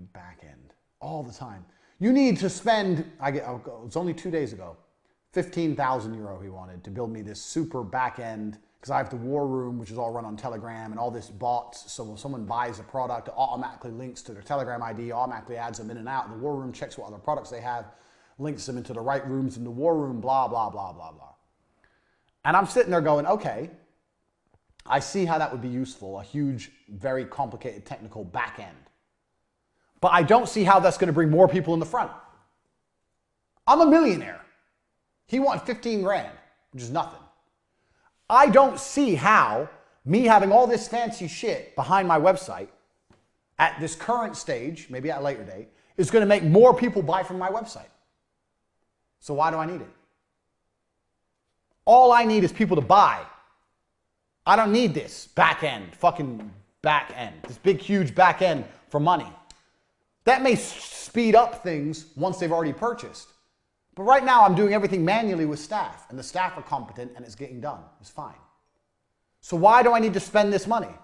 fucking back end all the time. You need to spend, it was only 2 days ago, 15,000 euro he wanted to build me this super back end, because I have the war room, which is all run on Telegram, and all this bots. So when someone buys a product, it automatically links to their Telegram ID, automatically adds them in and out. The war room checks what other products they have, links them into the right rooms in the war room, blah, blah, blah, blah, blah. And I'm sitting there going, okay, I see how that would be useful, a huge, very complicated technical back end. But I don't see how that's going to bring more people in the front. I'm a millionaire. He wanted 15 grand, which is nothing. I don't see how me having all this fancy shit behind my website at this current stage, maybe at a later date, is going to make more people buy from my website. So why do I need it? All I need is people to buy. I don't need this back end, fucking back end, this big, huge back end for money. That may speed up things once they've already purchased. But right now I'm doing everything manually with staff, and the staff are competent and it's getting done. It's fine. So why do I need to spend this money?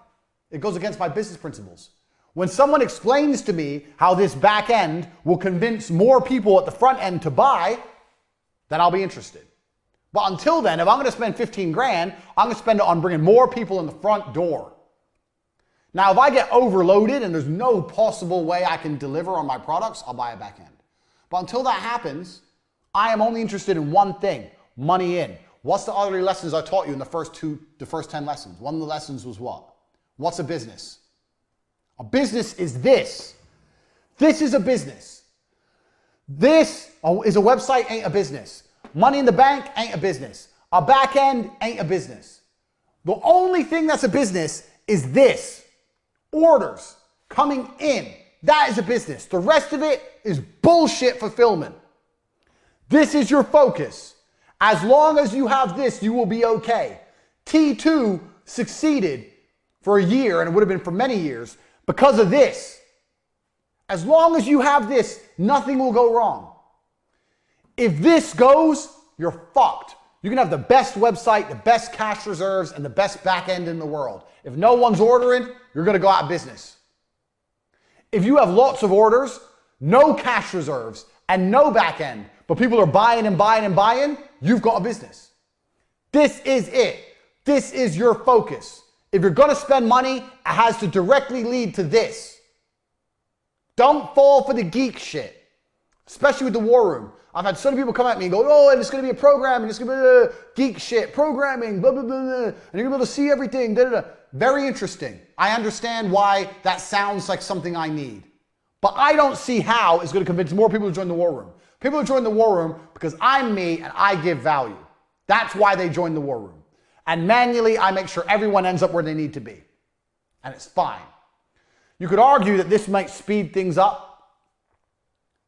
It goes against my business principles. When someone explains to me how this back end will convince more people at the front end to buy, then I'll be interested. But until then, if I'm going to spend 15 grand, I'm going to spend it on bringing more people in the front door. Now, if I get overloaded and there's no possible way I can deliver on my products, I'll buy a back end. But until that happens, I am only interested in one thing, money in. What's the other lessons I taught you in the first 10 lessons? One of the lessons was what? What's a business? A business is this. This is a business. This is a website, ain't a business. Money in the bank ain't a business. A back end ain't a business. The only thing that's a business is this. Orders coming in. That is a business. The rest of it is bullshit fulfillment. This is your focus. As long as you have this, you will be okay. T2 succeeded for a year, and it would have been for many years, because of this. As long as you have this, nothing will go wrong. If this goes, you're fucked. You can have the best website, the best cash reserves, and the best back end in the world. If no one's ordering, you're going to go out of business. If you have lots of orders, no cash reserves, and no back end, but people are buying and buying and buying, you've got a business. This is it. This is your focus. If you're going to spend money, it has to directly lead to this. Don't fall for the geek shit, especially with the war room. I've had so many people come at me and go, oh, and it's going to be a program, and it's going to be geek shit, programming, blah, blah, blah, blah, and you're going to be able to see everything, da, da, da. Very interesting. I understand why that sounds like something I need. But I don't see how it's going to convince more people to join the war room. People who join the war room because I'm me and I give value. That's why they join the war room. And manually, I make sure everyone ends up where they need to be. And it's fine. You could argue that this might speed things up.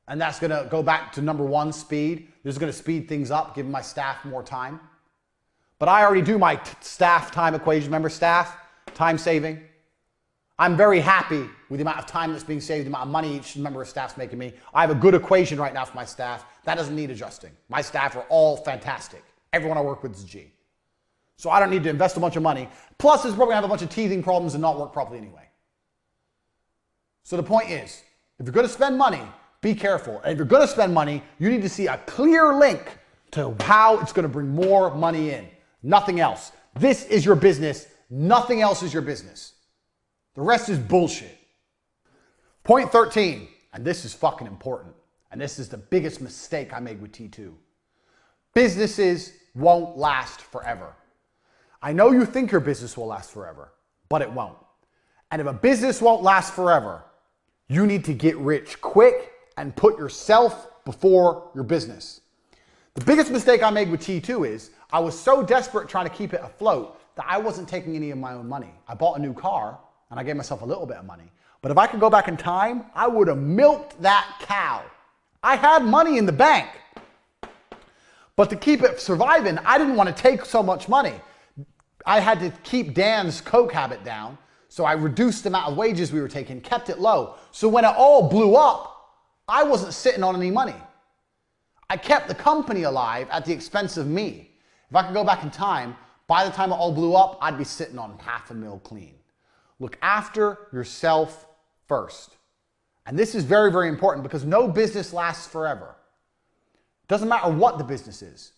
And that's going to go back to number one, speed. This is going to speed things up, giving my staff more time. But I already do my staff time equation. Remember staff, time saving? I'm very happy with the amount of time that's being saved, the amount of money each member of staff's making me. I have a good equation right now for my staff. That doesn't need adjusting. My staff are all fantastic. Everyone I work with is G. So I don't need to invest a bunch of money. Plus, it's probably going to have a bunch of teething problems and not work properly anyway. So the point is, if you're going to spend money, be careful. And if you're going to spend money, you need to see a clear link to how it's going to bring more money in. Nothing else. This is your business. Nothing else is your business. The rest is bullshit. Point 13, and this is fucking important, and this is the biggest mistake I made with T2. Businesses won't last forever. I know you think your business will last forever, but it won't. And if a business won't last forever, you need to get rich quick and put yourself before your business. The biggest mistake I made with T2 is I was so desperate trying to keep it afloat that I wasn't taking any of my own money. I bought a new car and I gave myself a little bit of money. But if I could go back in time, I would have milked that cow. I had money in the bank. But to keep it surviving, I didn't want to take so much money. I had to keep Dan's Coke habit down. So I reduced the amount of wages we were taking, kept it low. So when it all blew up, I wasn't sitting on any money. I kept the company alive at the expense of me. If I could go back in time, by the time it all blew up, I'd be sitting on $500,000 clean. Look after yourself first. And this is very, very important because no business lasts forever. Doesn't matter what the business is.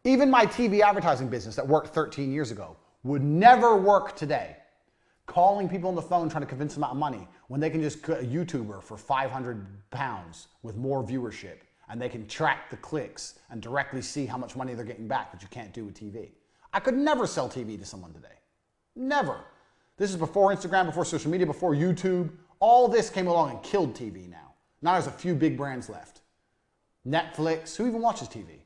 Even my TV advertising business that worked 13 years ago would never work today. Calling people on the phone trying to convince them out of money when they can just get a YouTuber for £500 with more viewership and they can track the clicks and directly see how much money they're getting back, which you can't do with TV. I could never sell TV to someone today. Never. This is before Instagram, before social media, before YouTube. All this came along and killed TV now. Now there's a few big brands left. Netflix, who even watches TV?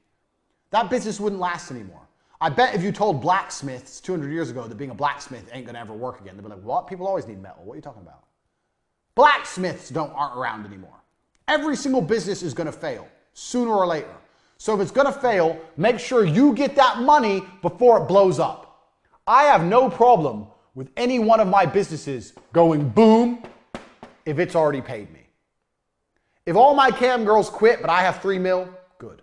That business wouldn't last anymore. I bet if you told blacksmiths 200 years ago that being a blacksmith ain't gonna ever work again, they'd be like, what? People always need metal. What are you talking about? Blacksmiths aren't around anymore. Every single business is gonna fail, sooner or later. So if it's gonna fail, make sure you get that money before it blows up. I have no problem with any one of my businesses going boom if it's already paid me. If all my cam girls quit, but I have 3 mil, good.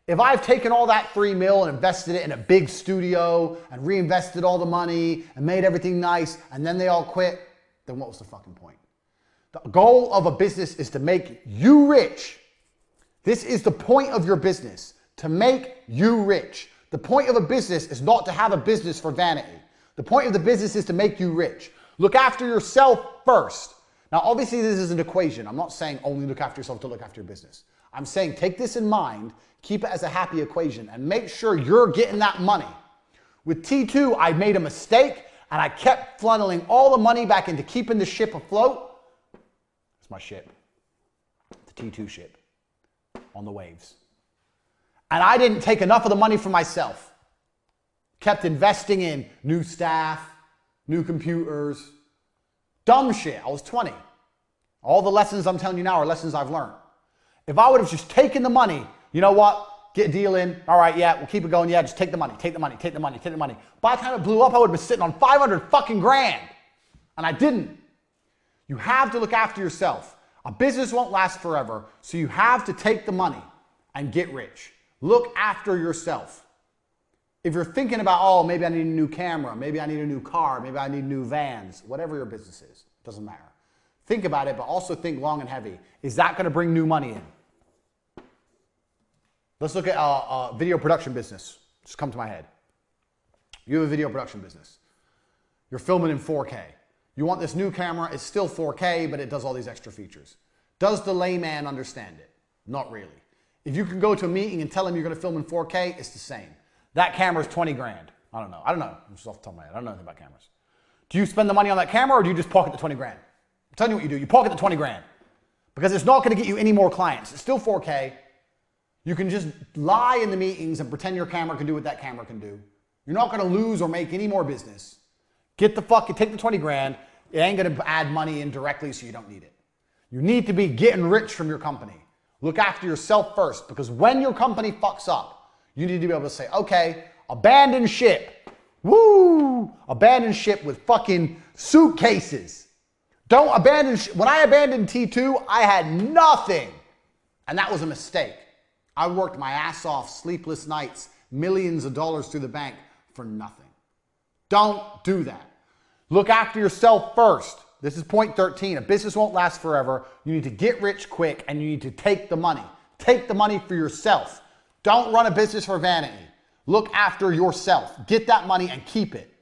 If I've taken all that 3 mil and invested it in a big studio and reinvested all the money and made everything nice and then they all quit, then what was the fucking point? The goal of a business is to make you rich. This is the point of your business, to make you rich. The point of a business is not to have a business for vanity. The point of the business is to make you rich. Look after yourself first. Now, obviously, this is an equation. I'm not saying only look after yourself to look after your business. I'm saying take this in mind, keep it as a happy equation, and make sure you're getting that money. With T2, I made a mistake, and I kept funneling all the money back into keeping the ship afloat. It's my ship, the T2 ship, on the waves. And I didn't take enough of the money for myself. Kept investing in new staff, new computers, dumb shit. I was 20. All the lessons I'm telling you now are lessons I've learned. If I would have just taken the money, you know what? Get a deal in. All right, yeah, we'll keep it going. Yeah, just take the money, take the money, take the money, take the money. By the time it blew up, I would have been sitting on 500 fucking grand. And I didn't. You have to look after yourself. A business won't last forever, so you have to take the money and get rich. Look after yourself. If you're thinking about, oh, maybe I need a new camera, maybe I need a new car, maybe I need new vans, whatever your business is, doesn't matter. Think about it, but also think long and heavy. Is that going to bring new money in? Let's look at a video production business. Just come to my head. You have a video production business. You're filming in 4K. You want this new camera. It's still 4K, but it does all these extra features. Does the layman understand it? Not really. If you can go to a meeting and tell them you're going to film in 4K, it's the same. That camera is 20 grand. I don't know. I'm just off the top of my head. I don't know anything about cameras. Do you spend the money on that camera or do you just pocket the 20 grand? I'm telling you what you do. You pocket the 20 grand. Because it's not going to get you any more clients. It's still 4K. You can just lie in the meetings and pretend your camera can do what that camera can do. You're not going to lose or make any more business. Take the 20 grand. It ain't going to add money in directly, so you don't need it. You need to be getting rich from your company. Look after yourself first, because when your company fucks up, you need to be able to say, okay, abandon ship. Woo! Abandon ship with fucking suitcases. Don't abandon ship. When I abandoned T2, I had nothing. And that was a mistake. I worked my ass off, sleepless nights, millions of dollars through the bank for nothing. Don't do that. Look after yourself first. This is point 13. A business won't last forever. You need to get rich quick and you need to take the money. Take the money for yourself. Don't run a business for vanity. Look after yourself. Get that money and keep it.